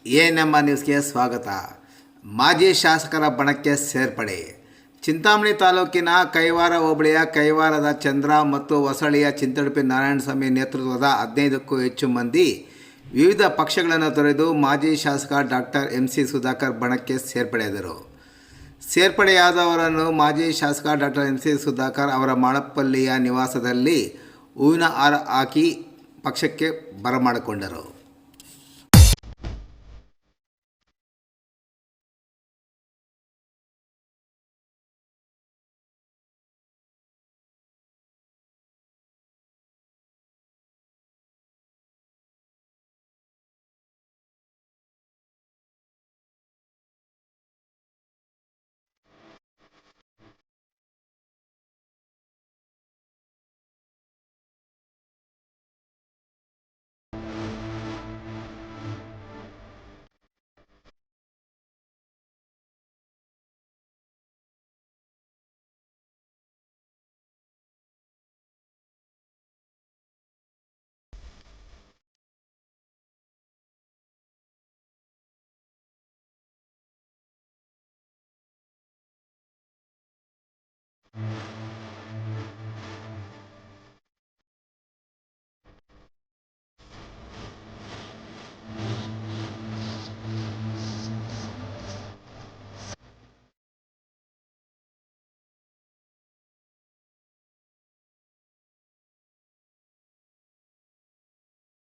ANM ನ್ಯೂಸ್ಗೆ ಸ್ವಾಗತ. ಮಾಜಿ ಶಾಸಕರ ಬಣಕ್ಕೆ ಸೇರ್ಪಡೆ. ಚಿಂತಾಮಣಿ ತಾಲೂಕಿನ ಕೈವಾರ ಹೋಬಳಿಯ ಕೈವಾರದ ಚಂದ್ರ ಮತ್ತು ಹೊಸಳ್ಳಿಯ ಚಿಂತಡಪಿ ನಾರಾಯಣಸ್ವಾಮಿ ನೇತೃತ್ವದ 15ಕ್ಕೂ ಹೆಚ್ಚು ಮಂದಿ ವಿವಿಧ ಪಕ್ಷಗಳನ್ನು ತೊರೆದು ಮಾಜಿ ಶಾಸಕ ಡಾಕ್ಟರ್ MC ಸುಧಾಕರ್ ಬಣಕ್ಕೆ ಸೇರ್ಪಡೆಯಾದರು. ಸೇರ್ಪಡೆಯಾದವರನ್ನು ಮಾಜಿ ಶಾಸಕ ಡಾಕ್ಟರ್ MC ಸುಧಾಕರ್ ಅವರ ಮಾಳಪ್ಪಳ್ಳಿಯ ನಿವಾಸದಲ್ಲಿ ಹೂವಿನ ಹಾರ ಹಾಕಿ ಪಕ್ಷಕ್ಕೆ ಬರಮಾಡಿಕೊಂಡರು.